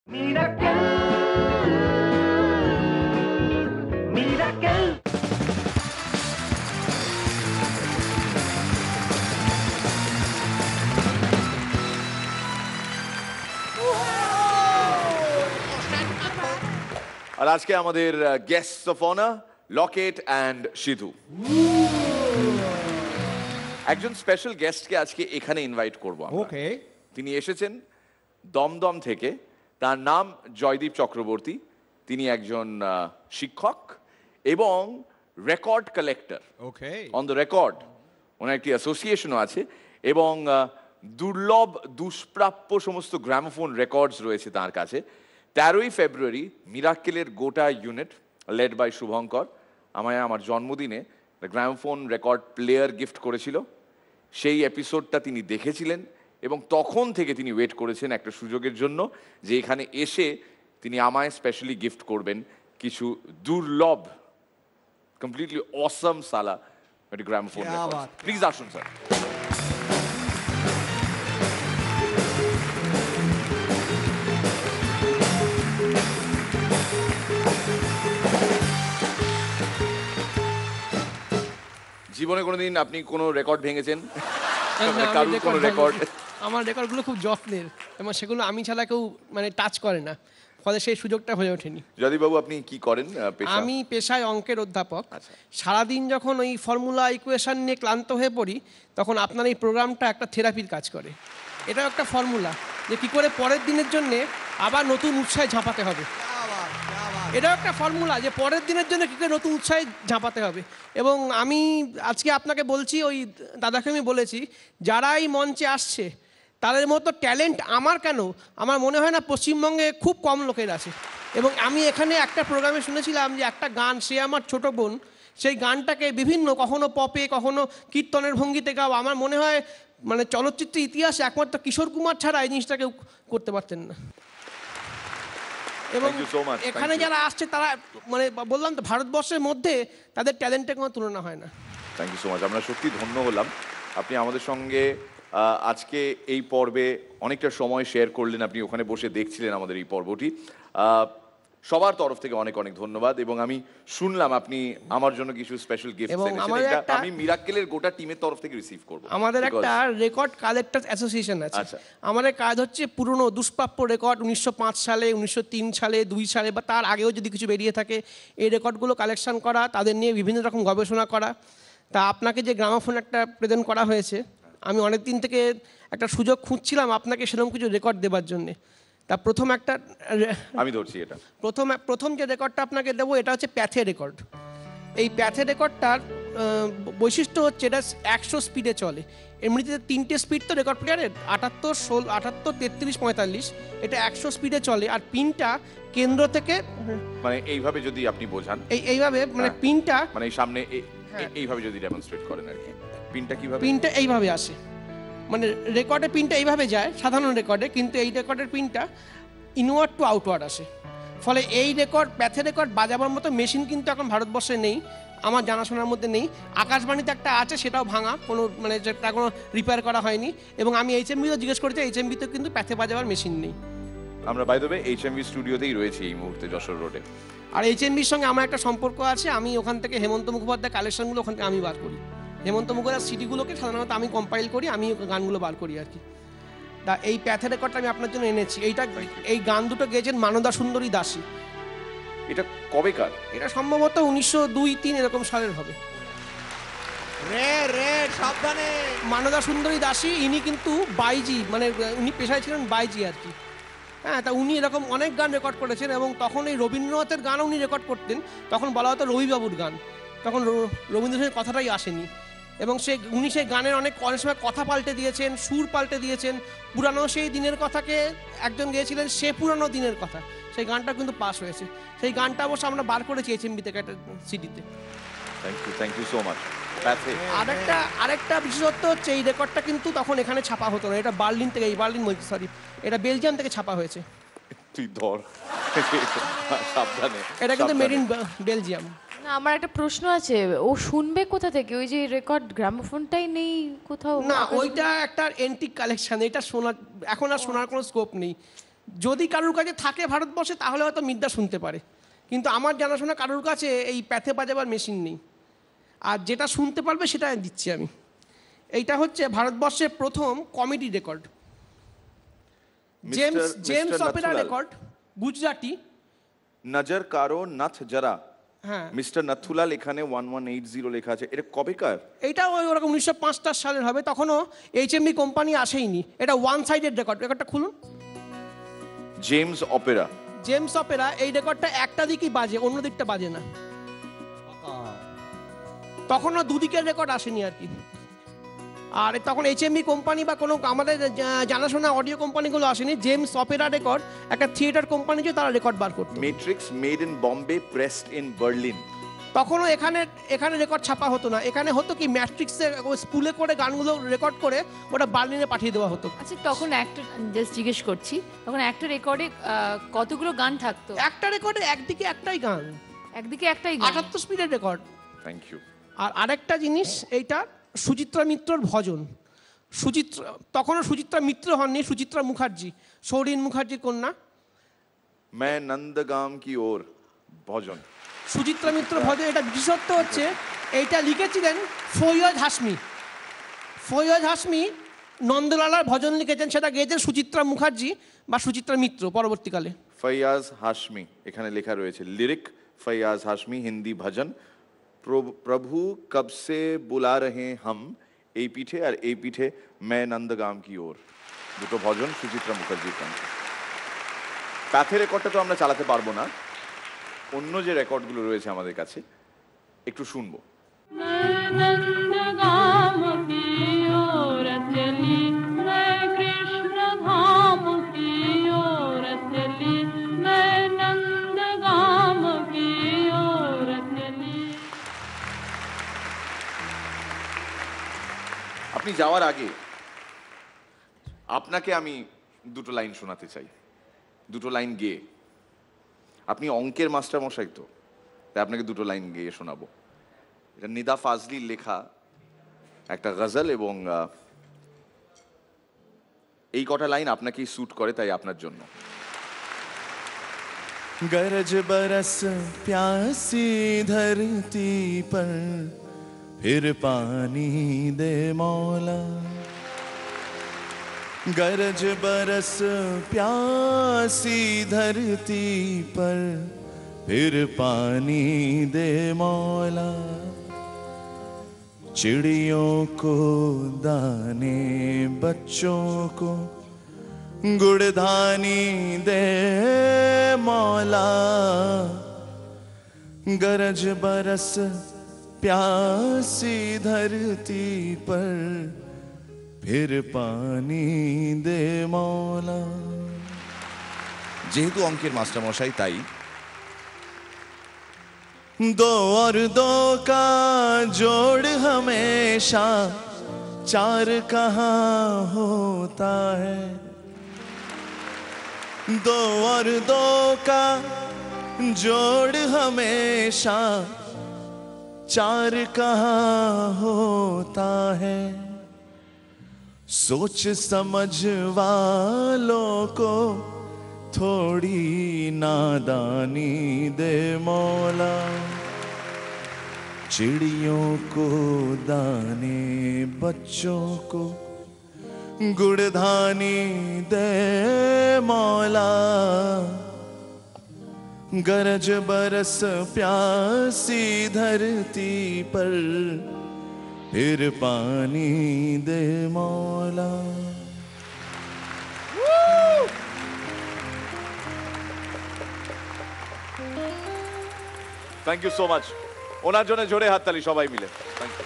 আর আজকে আমাদের guests of honour Locket and Sidhu. একজন স্পেশাল গেস্টকে আজকে এখানে ইনভাইট করব আমরা। তিনি এসেছেন দমদম থেকে। তার নাম জয়দীপ চক্রবর্তী। তিনি একজন শিক্ষক এবং record collector. On the record ওনার একটি অ্যাসোসিয়েশনও আছে এবং দুর্লভ দুষ্প্রাপ্য সমস্ত গ্রামোফোন রেকর্ডস রয়েছে তার কাছে। 13ই ফেব্রুয়ারি মিরাক্কেলের গোটা ইউনিট লেড বাই শুভঙ্কর আমায় আমার জন্মদিনে গ্রামোফোন রেকর্ড প্লেয়ার গিফট করেছিল। সেই এপিসোডটা তিনি দেখেছিলেন এবং তখন থেকে তিনি ওয়েট করেছেন একটা সুযোগের জন্য যে এখানে এসে তিনি আমায় স্পেশালি গিফট করবেন কিছু দুর্লভ কমপ্লিটলি অসম সালা গ্রামোফোন রেকর্ড। প্লিজ আসুন স্যার। জীবনে কোনোদিন আপনি কোনো রেকর্ড ভেঙেছেন? আমার রেকর্ডগুলো খুব যত্নের এবং সেগুলো আমি ছাড়া কেউ মানে টাচ করে না, ফলে সেই সুযোগটা হয়ে ওঠেনি। যদিবাবু আপনি কি করেন? আমি পেশায় অঙ্কের অধ্যাপক। সারাদিন যখন ওই ফর্মুলা ইকুয়েশন নিয়ে ক্লান্ত হয়ে পড়ি তখন আপনার এই প্রোগ্রামটা একটা থেরাপির কাজ করে। এটাও একটা ফর্মুলা যে কী করে পরের দিনের জন্যে আবার নতুন উৎসাহে ঝাঁপাতে হবে। এটাও একটা ফর্মুলা যে পরের দিনের জন্য কী করে নতুন উৎসাহে ঝাঁপাতে হবে। এবং আমি আজকে আপনাকে বলছি, ওই দাদাকে আমি বলেছি, যারা এই মঞ্চে আসছে তাদের মতো ট্যালেন্ট আমার কেন আমার মনে হয় না পশ্চিমবঙ্গে খুব কম লোকের আছে। এবং আমি এখানে একটা প্রোগ্রামে শুনেছিলাম যে একটা গান, সে আমার ছোট বোন, সেই গানটাকে বিভিন্ন কখনো পপে কখনো কীর্তনের ভঙ্গিতে গাও। আমার মনে হয় মানে চলচ্চিত্রের ইতিহাসে একমাত্র কিশোর কুমার ছাড়া এই জিনিসটা কেউ করতে পারতেন না। এবং এখানে যারা আসছে তারা মানে বললাম তো ভারতবর্ষের মধ্যে তাদের ট্যালেন্টের কোনো তুলনা হয় না। Thank you so much. আমরা সত্যি ধন্য হলাম আপনি আমাদের সঙ্গে আজকে এই পর্বে অনেকটা সময় শেয়ার করলেন। আপনি ওখানে বসে দেখছিলেন আমাদের এই পর্বটি। সবার তরফ থেকে অনেক অনেক ধন্যবাদ। এবং আমি শুনলাম আপনি আমার জন্য কিছু স্পেশাল গিফট এনেছেন, আমি মিরাক্কেলের গোটা টিমের তরফ থেকে রিসিভ করব। আমাদের একটা রেকর্ড কালেক্টরস অ্যাসোসিয়েশন আছে। আমাদের কাজ হচ্ছে পুরনো দুষ্প্রাপ্য রেকর্ড 1905 সালে, 1903 সালে, 2 সালে বা তার আগেও যদি কিছু বেরিয়ে থাকে এই রেকর্ডগুলো কালেকশন করা, তাদের নিয়ে বিভিন্ন রকম গবেষণা করা। তা আপনাকে যে গ্রামোফোন একটা প্রেজেন্ট করা হয়েছে, আমি অনেক দিন থেকে একটা সুযোগ খুঁজছিলাম আপনাকে সেরকম কিছু রেকর্ড দেওয়ার জন্যে। তা প্রথম একটা আমি ধরছি এটা প্রথম যে রেকর্ডটা আপনাকে দেবো এটা হচ্ছে প্যাথে রেকর্ড। এই প্যাথে রেকর্ডটার বৈশিষ্ট্য হচ্ছে এটা 100 স্পিডে চলে। এমনিতে 3টে স্পিড তো রেকর্ড প্লেয়ারের, 78, 16, 78, 33, 45। এটা 100 স্পিডে চলে। আর পিনটা কেন্দ্র থেকে মানে এইভাবে যদি আপনি বোঝান, এইভাবে মানে পিনটা মানে সামনে এইভাবে যদি ডেমনস্ট্রেট করেন আর কি। পিনটা কিভাবে? পিনটা এইভাবে আসে, মানে রেকর্ডের পিনটা এইভাবে যায় সাধারণ রেকর্ডে, কিন্তু এই রেকর্ডের পিনটা ইনওয়ার্ড টু আউটওয়ার্ড আসে। ফলে এই রেকর্ড প্যাথে রেকর্ড বাজাবার মতো মেশিন কিন্তু এখন ভারতবর্ষে নেই, আমার জানাশোনার মধ্যে নেই। আকাশবাণীতে একটা আছে, সেটাও ভাঙা, কোনো মানে যেটা কোনো রিপেয়ার করা হয়নি। এবং আমি HMVতেও জিজ্ঞেস করেছি, HMVতেও কিন্তু প্যাথে বাজাবার মেশিন নেই। আমরা বাই দ্য ওয়ে HMV স্টুডিওতেই রয়েছি এই মুহূর্তে, যশোর রোডে। আর HMVর সঙ্গে আমার একটা সম্পর্ক আছে, আমি ওখান থেকে হেমন্ত মুখোপাধ্যায় কালেকশনগুলো ওখান থেকে আমি বার করি। হেমন্ত মুখোপাধ্যায় সিডিগুলোকে সাধারণত আমি কম্পাইল করি, আমি গানগুলো বার করি আর কি। তা এই প্যাথে রেকর্ডটা আমি আপনার জন্য এনেছি। এই গান দুটো গেয়েছেন মানদা সুন্দরী দাসী। এটা কবেকার? এটা সম্ভবত 1902-03 এরকম সালের হবে। সাবধানে। মানদা সুন্দরী দাসী, ইনি কিন্তু বাইজি, মানে উনি পেশায় ছিলেন বাইজি আর কি। হ্যাঁ, তা উনি এরকম অনেক গান রেকর্ড করেছেন এবং তখন এই রবীন্দ্রনাথের গানও উনি রেকর্ড করতেন। তখন বলা হতো রবিবাবুর গান, তখন রবীন্দ্রনাথের কথাটাই আসেনি। এবং উনি সেই গানের অনেক সময় কথা পাল্টে দিয়েছেন, সুর পাল্টে দিয়েছেন। পুরানো সেই দিনের কথাকে একজন গেয়েছিলেন সে পুরানো দিনের কথা, সেই গানটা কিন্তু পাস হয়েছে। সেই গানটা অবশ্য আমরা বার করেছি HMV থেকে একটা সিডিতে। Thank you so much. আরেকটা বিশেষত্ব হচ্ছে এই রেকর্ডটা কিন্তু তখন এখানে ছাপা হতো না, এটা বার্লিন থেকে, এটা বেলজিয়াম থেকে ছাপা হয়েছে। তুই ধর সাবধানে। এটা কিন্তু মেড ইন বেলজিয়াম। না, আমার একটা প্রশ্ন আছে, ও শুনবে কোথা থেকে? ওই যে রেকর্ড গ্রামোফোনটাই নেই কোথাও? না, ওইটা একটা এন্টিক কালেকশন, এটা শোনার এখন আর শোনার কোনো স্কোপ নেই। যদি কারোর কাছে থাকে ভারতবর্ষে তাহলে হয়তো মিডটা শুনতে পারে, কিন্তু আমার জানাশোনা কারোর কাছে এই প্যাথে বাজাবার মেশিন নেই। আর যেটা শুনতে পারবে সেটা দিচ্ছি আমি। এইটা হচ্ছে ভারতবর্ষের প্রথম comedy record, James opera record, Gujarati. নজর কারো নাথ জরা, হ্যাঁ মিস্টার নাথুলাল এখানে 1180 লেখা আছে। এটা কবেকার? এটা ওই ওরকম 1905 সালের হবে, তখনও এইচএমভি কোম্পানি আসেইনি। এটা ওয়ান সাইডেড রেকর্ড। রেকর্ডটা খুলুন। জেমস অপেরা, জেমস অপেরা এই রেকর্ডটা একটা দিকই বাজে, অন্য দিকটা বাজে না। তখনও দুদিকের রেকর্ড আসেনি আর কি। আর তখন এইচএমভি কোম্পানি বা কোনো আমাদের জানাশোনা অডিও কোম্পানিগুলো আসেনি। জেমস অপেরা রেকর্ড একটা থিয়েটার কোম্পানি যে তারা রেকর্ড বার করতো। Matrix made in Bombay, pressed in Berlin. তখনও এখানে রেকর্ড ছাপা হতো না। এখানে হতো কি, ম্যাট্রিক্সে স্পুলে করে গানগুলো রেকর্ড করে ওটা বার্লিনে পাঠিয়ে দেওয়া হতো। আচ্ছা, তখন একটা জাস্ট জিজ্ঞেস করছি, তখন একটা রেকর্ডে কতগুলো গান থাকতো? একটা রেকর্ডে একদিকে একটাই গান, একদিকে একটাই গান, 78 স্পিডের রেকর্ড। Thank you. আর আরেকটা জিনিস, এইটা সুচিত্রা মিত্রর ভজন। তখনও সুচিত্রা মিত্র হননি, সুচিত্রা মুখার্জি, সৌরিন মুখার্জির কন্যা। मैं नंदगाम की ओर ভজন, সুচিত্রা মিত্র ভজন। এটা বিশেষত্ব হচ্ছে এইটা লিখেছিলেন ফৈয়দ হাশমি। ফৈয়দ হাশমি নন্দলালার ভজন লিখেছেন, সেটা গেয়েছেন সুচিত্রা মুখার্জি বা সুচিত্রা মিত্র পরবর্তীকালে। ফৈয়াজ হাশমি এখানে লেখা রয়েছে। লিরিক ফৈয়াজ হাশমি, হিন্দি ভজন প্রভু কব সে বুলা রহে হাম, এই পিঠে আর এই পিঠে मैं नंदगाम की ओर, দুটো ভজন সুচিত্রা মুখার্জির কণ্ঠে। প্যাথে রেকর্ডটা তো আমরা চালাতে পারবো না, অন্য যে রেকর্ডগুলো রয়েছে আমাদের কাছে একটু শুনবো। আপনি যাওয়ার আগে আপনাকে আমি দুটো লাইন শোনাতে চাই, দুটো লাইন গেয়ে। আপনি অঙ্কের মাস্টার মশাই তো, তাই আপনাকে দুটো লাইন গেয়ে শোনাবো। এটা নিদা ফাজলির লেখা একটা গজল, এবং এই কটা লাইন আপনাকেই স্যুট করে, তাই আপনার জন্য। गरज बरस प्यासी धरती पर, फिर पानी दे मौला। गरज बरस प्यासी धरती पर, फिर पानी दे मौला। चिड़ियों को दाने, बच्चों को गुड़धानी दे मौला। गरज बरस प्यासी धरती पर, फिर पानी दे मौला। যেহেতু অঙ্কের মাস্টারমশাই তাই दो और दो का जोड़ हमेशा चार कहाँ होता है। दो और दो का जोड़ हमेशा चार कहाँ होता है। सोच समझ वालों को थोड़ी नादानी दे मौला। चिड़ियों को दाने, बच्चों को गुड़धानी दे मौला। गरज बरस प्यासी धरती पर, फिर पानी दे मौला। Thank you so much. ওনার জন্য জোরে হাততালি সবাই মিলে। Thank you.